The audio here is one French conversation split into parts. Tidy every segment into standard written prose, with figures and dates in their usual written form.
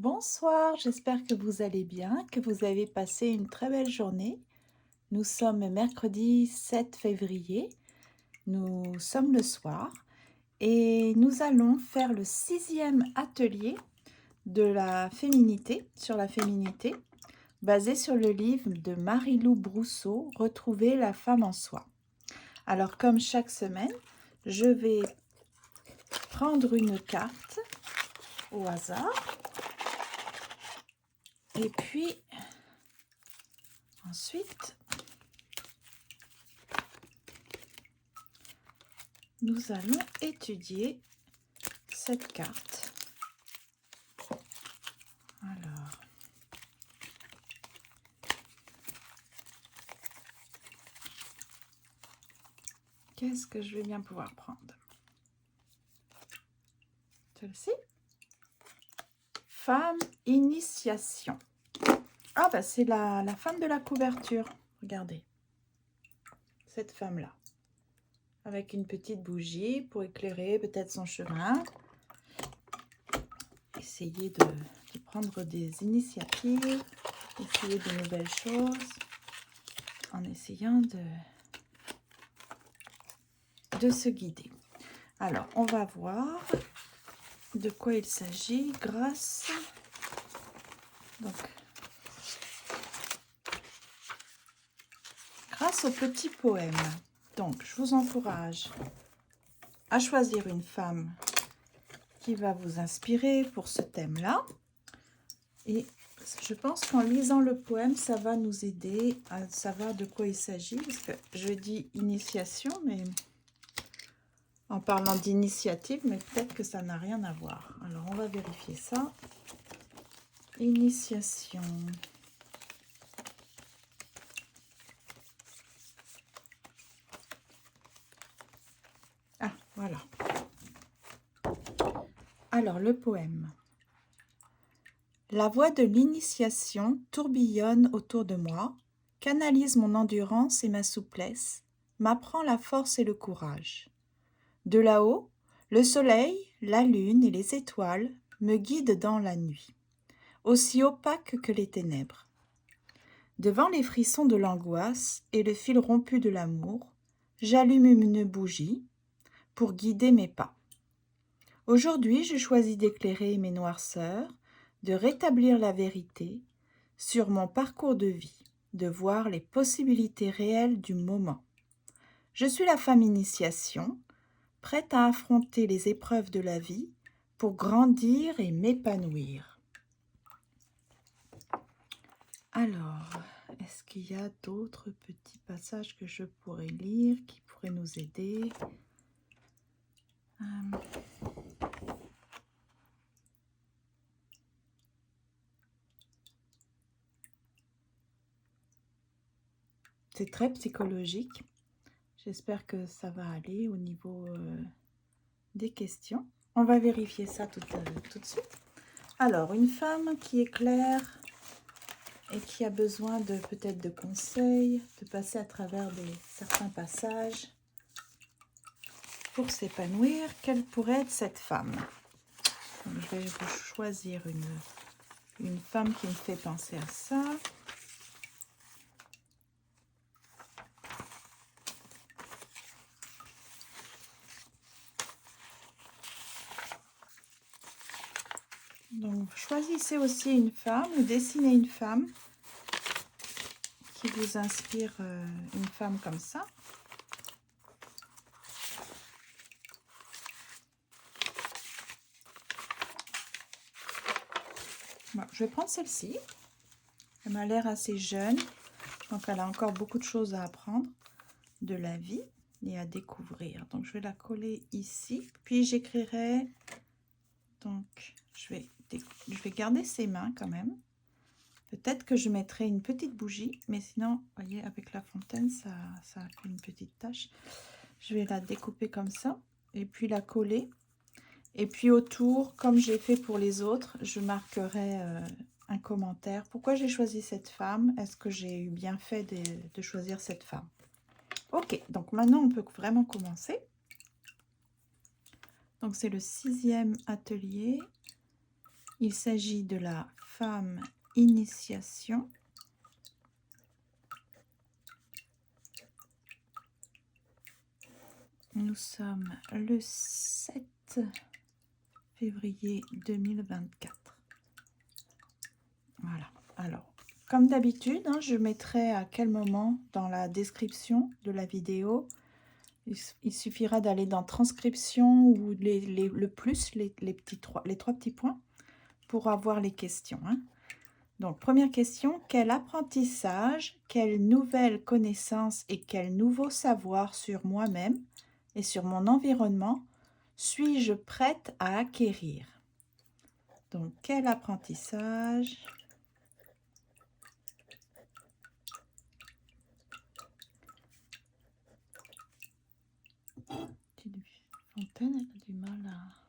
Bonsoir, j'espère que vous allez bien, que vous avez passé une très belle journée. Nous sommes mercredi 7 février, nous sommes le soir et nous allons faire le 6e atelier de la féminité, sur la féminité, basé sur le livre de Marie-Lou Brousseau, Retrouver la femme en soi. Alors comme chaque semaine, je vais prendre une carte au hasard et puis ensuite nous allons étudier cette carte. Alors, qu'est-ce que je vais bien pouvoir prendre? Celle-ci. Femme initiation. Ah bah c'est la femme de la couverture. Regardez. Cette femme-là. Avec une petite bougie pour éclairer peut-être son chemin. Essayer de prendre des initiatives. Essayer de nouvelles choses. En essayant de se guider. Alors, on va voir de quoi il s'agit grâce au petit poème. Donc, je vous encourage à choisir une femme qui va vous inspirer pour ce thème-là. Et je pense qu'en lisant le poème, ça va nous aider à savoir de quoi il s'agit. Parce que je dis initiation, mais en parlant d'initiative, mais peut-être que ça n'a rien à voir. Alors, on va vérifier ça. Initiation. Ah, voilà. Alors, le poème. La voix de l'initiation tourbillonne autour de moi, canalise mon endurance et ma souplesse, m'apprend la force et le courage. De là-haut, le soleil, la lune et les étoiles me guident dans la nuit, aussi opaque que les ténèbres. Devant les frissons de l'angoisse et le fil rompu de l'amour, j'allume une bougie pour guider mes pas. Aujourd'hui, je choisis d'éclairer mes noirceurs, de rétablir la vérité sur mon parcours de vie, de voir les possibilités réelles du moment. Je suis la femme initiation, prête à affronter les épreuves de la vie pour grandir et m'épanouir. Alors, est-ce qu'il y a d'autres petits passages que je pourrais lire qui pourraient nous aider? C'est très psychologique. J'espère que ça va aller au niveau des questions. On va vérifier ça tout de suite. Alors, une femme qui éclaire et qui a besoin de peut-être de conseils, de passer à travers certains passages pour s'épanouir. Quelle pourrait être cette femme? Donc, je vais vous choisir une femme qui me fait penser à ça. Donc, choisissez aussi une femme ou dessinez une femme qui vous inspire, une femme comme ça. Bon, je vais prendre celle-ci. Elle m'a l'air assez jeune. Donc, elle a encore beaucoup de choses à apprendre de la vie et à découvrir. Donc, je vais la coller ici. Puis, j'écrirai... Donc, je vais garder ses mains quand même. Peut-être que je mettrai une petite bougie. Mais sinon, vous voyez, avec la fontaine, ça a fait une petite tache. Je vais la découper comme ça. Et puis, la coller. Et puis, autour, comme j'ai fait pour les autres, je marquerai... un commentaire. Pourquoi j'ai choisi cette femme? Est-ce que j'ai eu bien fait de choisir cette femme? Ok, donc maintenant on peut vraiment commencer. Donc c'est le 6e atelier. Il s'agit de la femme initiation. Nous sommes le 7 février 2024. Voilà. Alors, comme d'habitude, hein, je mettrai à quel moment dans la description de la vidéo. Il suffira d'aller dans transcription ou le plus, les trois petits points pour avoir les questions. Hein. Donc, première question, quel apprentissage, quelle nouvelle connaissance et quel nouveau savoir sur moi-même et sur mon environnement suis-je prête à acquérir? Donc, quel apprentissage, Fontaine a du mal à...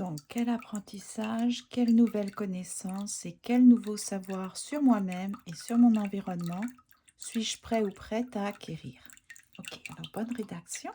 Donc, quel apprentissage, quelle nouvelle connaissance et quel nouveau savoir sur moi-même et sur mon environnement suis-je prêt ou prête à acquérir? Ok, alors bonne rédaction.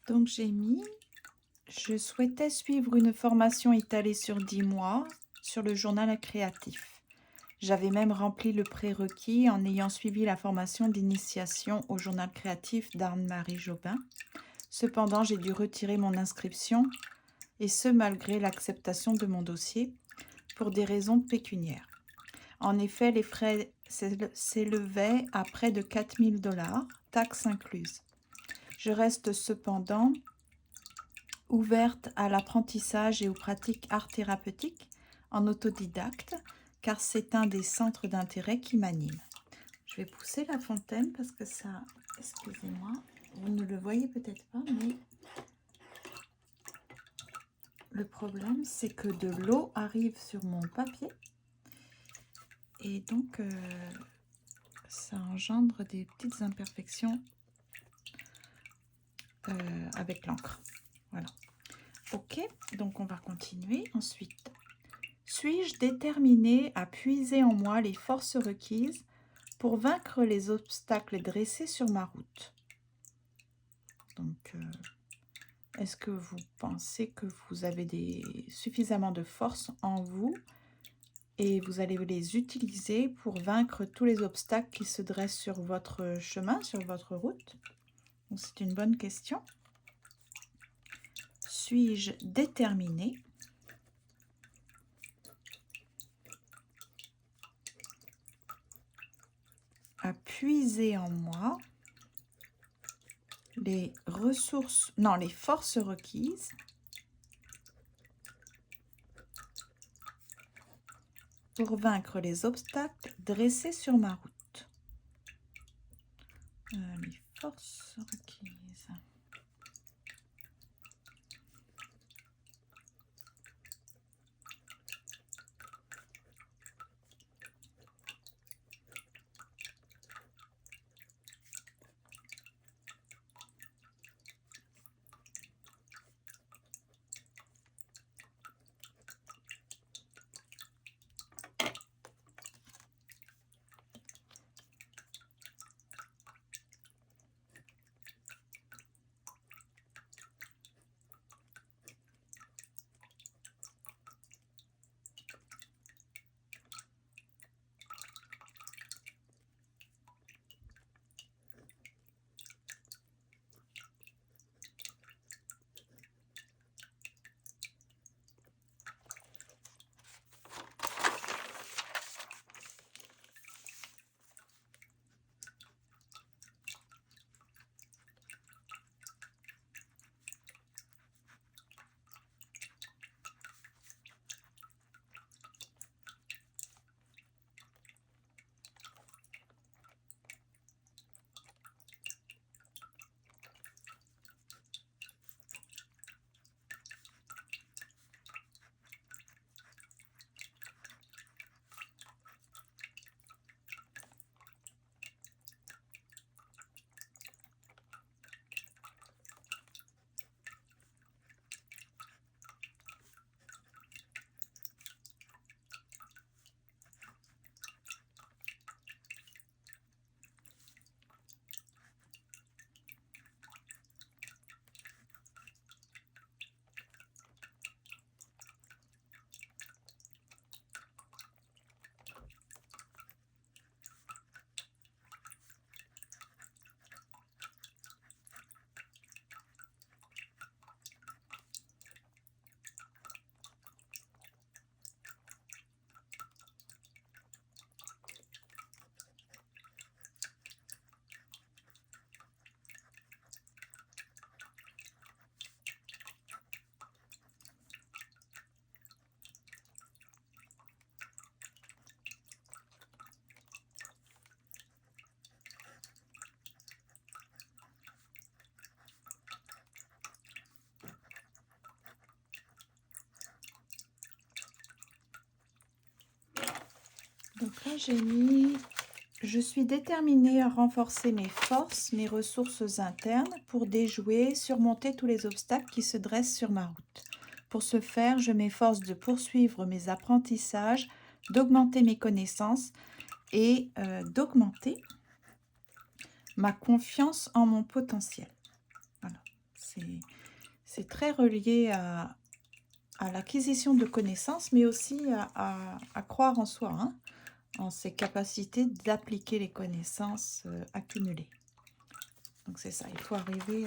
Donc j'ai mis, je souhaitais suivre une formation étalée sur 10 mois sur le journal créatif. J'avais même rempli le prérequis en ayant suivi la formation d'initiation au journal créatif d'Anne-Marie Jobin. Cependant, j'ai dû retirer mon inscription, et ce malgré l'acceptation de mon dossier, pour des raisons pécuniaires. En effet, les frais s'élevaient à près de 4 000 $, taxes incluses. Je reste cependant ouverte à l'apprentissage et aux pratiques art thérapeutiques en autodidacte, car c'est un des centres d'intérêt qui m'anime. Je vais pousser la fontaine parce que ça, excusez-moi, vous ne le voyez peut-être pas, mais le problème c'est que de l'eau arrive sur mon papier et donc ça engendre des petites imperfections avec l'encre. Voilà. Ok, donc on va continuer. Ensuite, suis-je déterminée à puiser en moi les forces requises pour vaincre les obstacles dressés sur ma route? Donc, est-ce que vous pensez que vous avez suffisamment de force en vous et vous allez les utiliser pour vaincre tous les obstacles qui se dressent sur votre chemin, sur votre route? C'est une bonne question. Suis-je déterminée à puiser en moi les ressources, non, les forces requises pour vaincre les obstacles dressés sur ma route? Les forces requises. Donc là, j'ai mis « Je suis déterminée à renforcer mes forces, mes ressources internes pour déjouer, surmonter tous les obstacles qui se dressent sur ma route. Pour ce faire, je m'efforce de poursuivre mes apprentissages, d'augmenter mes connaissances et d'augmenter ma confiance en mon potentiel. » Voilà, c'est très relié à l'acquisition de connaissances, mais aussi à croire en soi, hein, en ses capacités d'appliquer les connaissances accumulées. Donc c'est ça, il faut arriver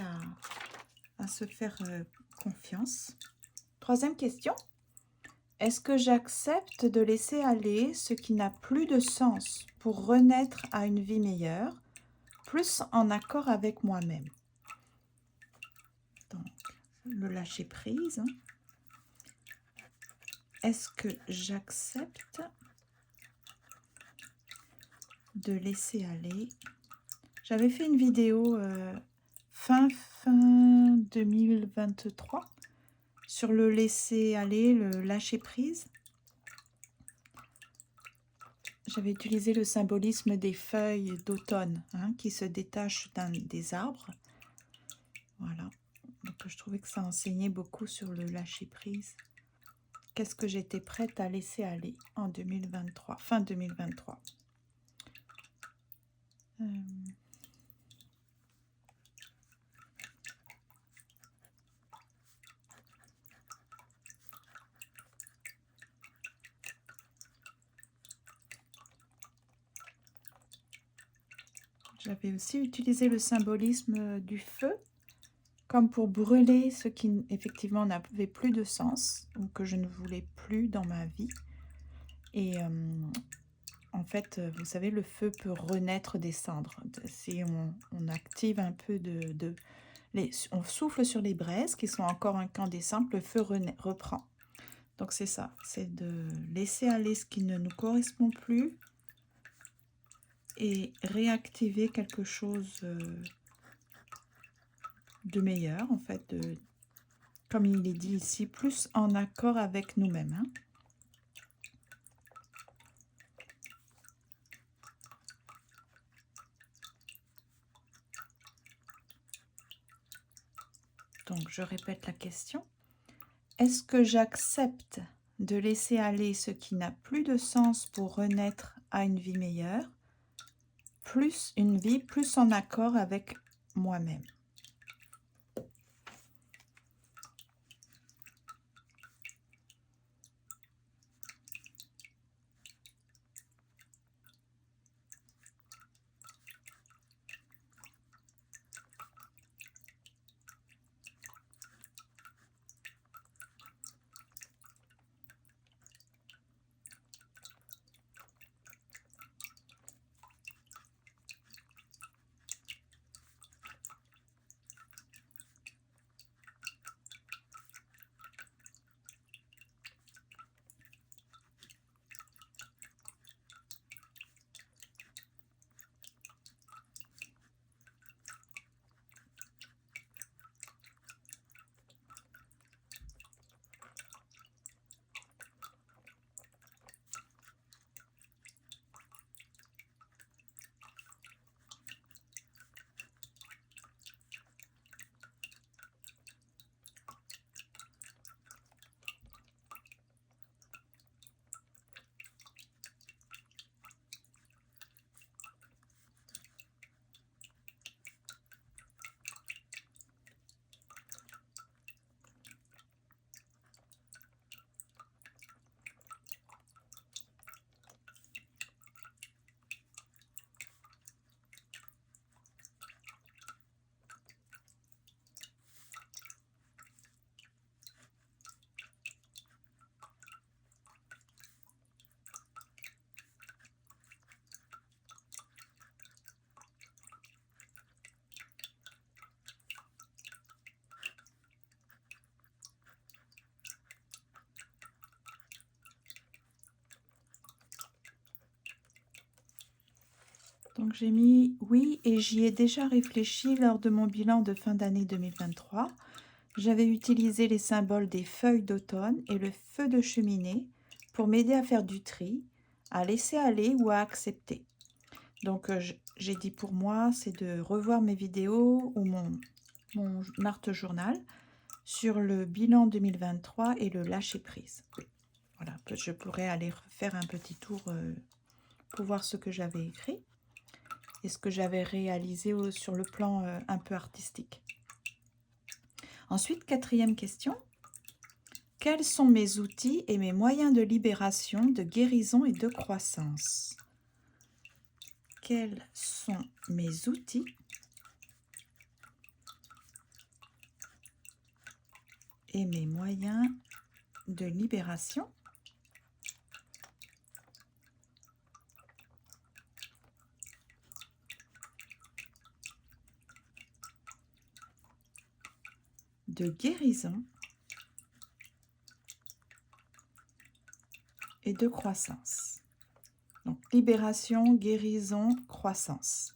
à se faire confiance. Troisième question. Est-ce que j'accepte de laisser aller ce qui n'a plus de sens pour renaître à une vie meilleure, plus en accord avec moi-même? Donc, le lâcher-prise. Hein. Est-ce que j'accepte de laisser aller? J'avais fait une vidéo fin 2023 sur le laisser aller, le lâcher prise. J'avais utilisé le symbolisme des feuilles d'automne hein, qui se détachent des arbres. Voilà. Donc je trouvais que ça enseignait beaucoup sur le lâcher prise. Qu'est-ce que j'étais prête à laisser aller en 2023, fin 2023. J'avais aussi utilisé le symbolisme du feu, comme pour brûler ce qui effectivement n'avait plus de sens, ou que je ne voulais plus dans ma vie. Et en fait, vous savez, le feu peut renaître des cendres. Si on active un peu on souffle sur les braises qui sont encore incandescentes, le feu reprend. Donc c'est ça, c'est de laisser aller ce qui ne nous correspond plus, et réactiver quelque chose de meilleur, en fait, comme il est dit ici, plus en accord avec nous-mêmes. Hein. Donc, je répète la question. Est-ce que j'accepte de laisser aller ce qui n'a plus de sens pour renaître à une vie meilleure, plus une vie plus en accord avec moi-même? Donc j'ai mis oui et j'y ai déjà réfléchi lors de mon bilan de fin d'année 2023. J'avais utilisé les symboles des feuilles d'automne et le feu de cheminée pour m'aider à faire du tri, à laisser aller ou à accepter. Donc j'ai dit pour moi, c'est de revoir mes vidéos ou mon art journal sur le bilan 2023 et le lâcher prise. Voilà, je pourrais aller faire un petit tour pour voir ce que j'avais écrit et ce que j'avais réalisé sur le plan un peu artistique. Ensuite, quatrième question. Quels sont mes outils et mes moyens de libération, de guérison et de croissance? Quels sont mes outils et mes moyens de libération, de guérison et de croissance. Donc, libération, guérison, croissance.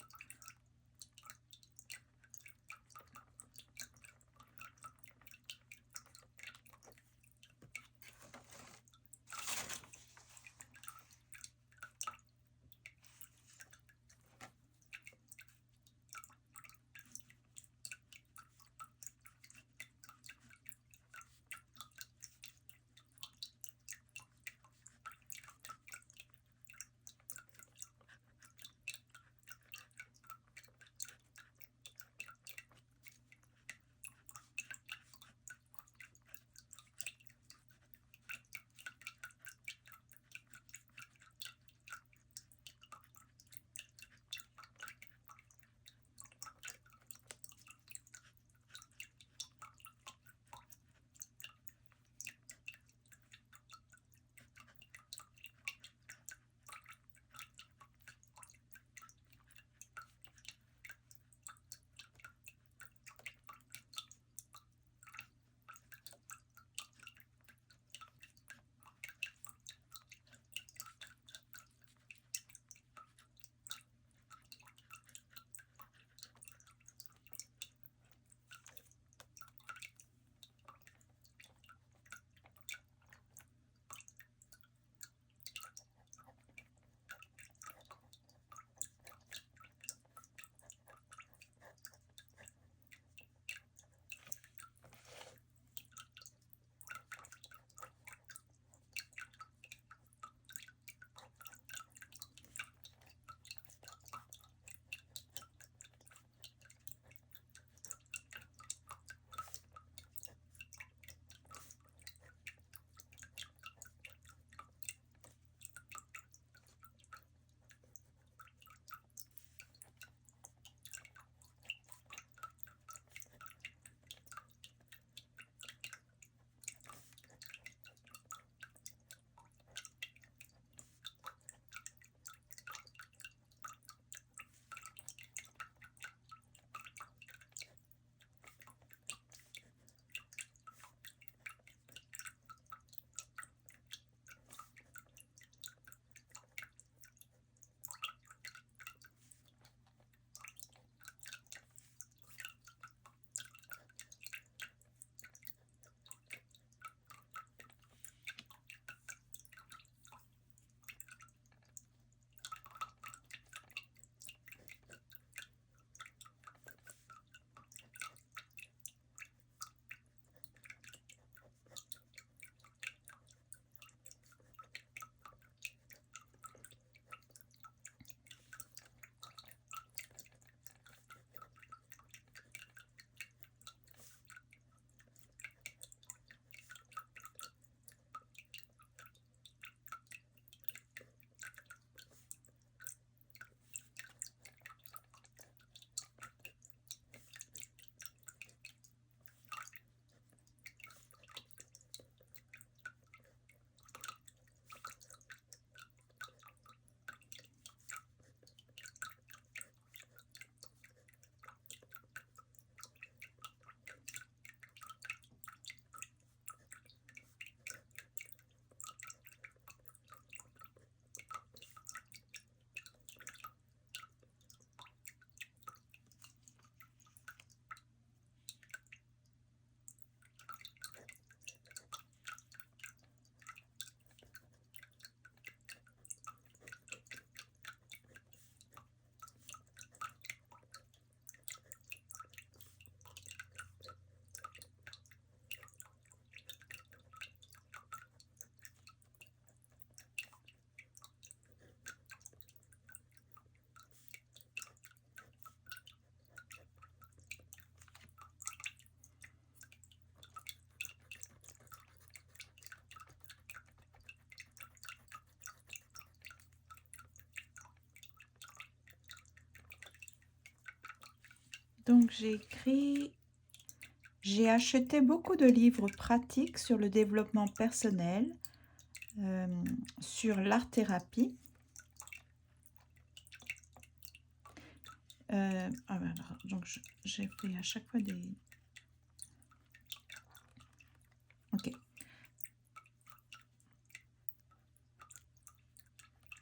Donc j'ai acheté beaucoup de livres pratiques sur le développement personnel, sur l'art-thérapie. Donc j'ai fait à chaque fois des... Ok.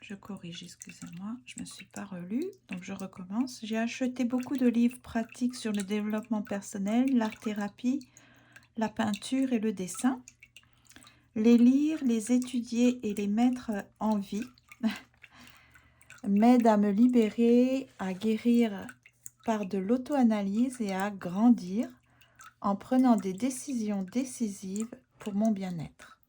Je corrige, excusez-moi, je ne me suis pas relue, donc je recommence. J'ai acheté beaucoup de livres pratiques sur le développement personnel, l'art-thérapie, la peinture et le dessin. Les lire, les étudier et les mettre en vie m'aide à me libérer, à guérir par de l'auto-analyse et à grandir en prenant des décisions décisives pour mon bien-être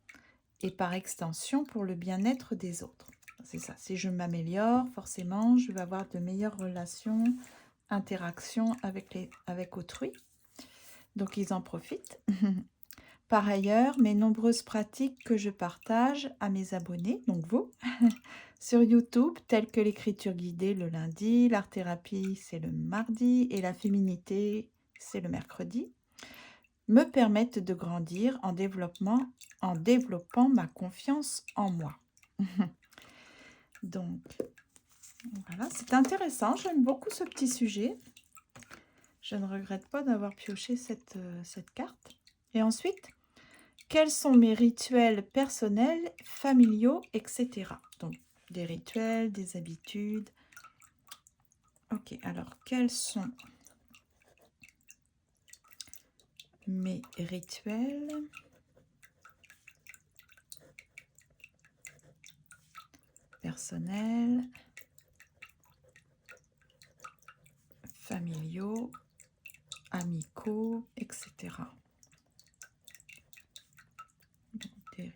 et par extension pour le bien-être des autres. C'est ça, si je m'améliore, forcément, je vais avoir de meilleures relations, interactions avec autrui. Donc, ils en profitent. Par ailleurs, mes nombreuses pratiques que je partage à mes abonnés, donc vous, sur YouTube, telles que l'écriture guidée le lundi, l'art-thérapie, c'est le mardi, et la féminité, c'est le mercredi, me permettent de grandir en développant ma confiance en moi. Donc, voilà, c'est intéressant. J'aime beaucoup ce petit sujet. Je ne regrette pas d'avoir pioché cette carte. Et ensuite, quels sont mes rituels personnels, familiaux, etc. Donc, des rituels, des habitudes. Ok, alors, quels sont mes rituels personnels, familiaux, amicaux, etc. Donc,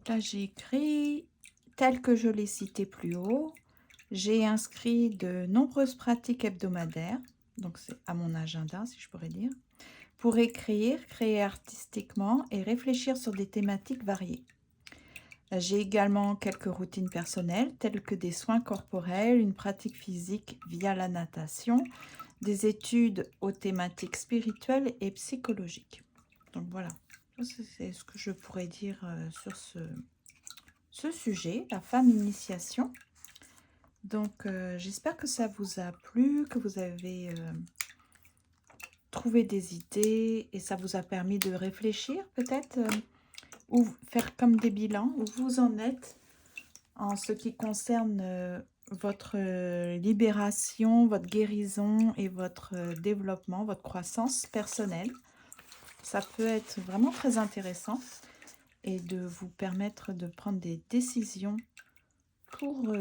Donc là, j'ai écrit tel que je l'ai cité plus haut. J'ai inscrit de nombreuses pratiques hebdomadaires, donc c'est à mon agenda, si je pourrais dire, pour écrire, créer artistiquement et réfléchir sur des thématiques variées. J'ai également quelques routines personnelles, telles que des soins corporels, une pratique physique via la natation, des études aux thématiques spirituelles et psychologiques. Donc voilà, c'est ce que je pourrais dire sur ce sujet, la femme initiation. Donc j'espère que ça vous a plu, que vous avez trouvé des idées et ça vous a permis de réfléchir peut-être ou faire comme des bilans, où vous en êtes en ce qui concerne votre libération, votre guérison et votre développement, votre croissance personnelle. Ça peut être vraiment très intéressant et de vous permettre de prendre des décisions pour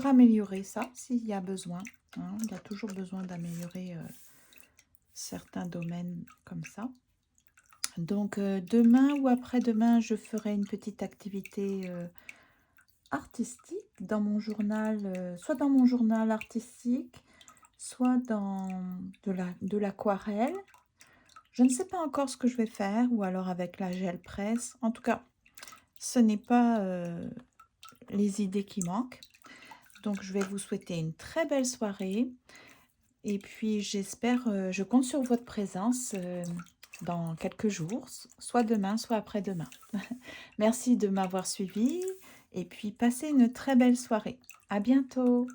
améliorer ça, s'il y a besoin. Hein. Il y a toujours besoin d'améliorer certains domaines comme ça. Donc, demain ou après-demain, je ferai une petite activité artistique dans mon journal, soit dans mon journal artistique, soit dans de l'aquarelle. Je ne sais pas encore ce que je vais faire, ou alors avec la gel presse. En tout cas, ce n'est pas les idées qui manquent. Donc, je vais vous souhaiter une très belle soirée. Et puis, j'espère, je compte sur votre présence dans quelques jours, soit demain, soit après-demain. Merci de m'avoir suivi et puis passez une très belle soirée. À bientôt.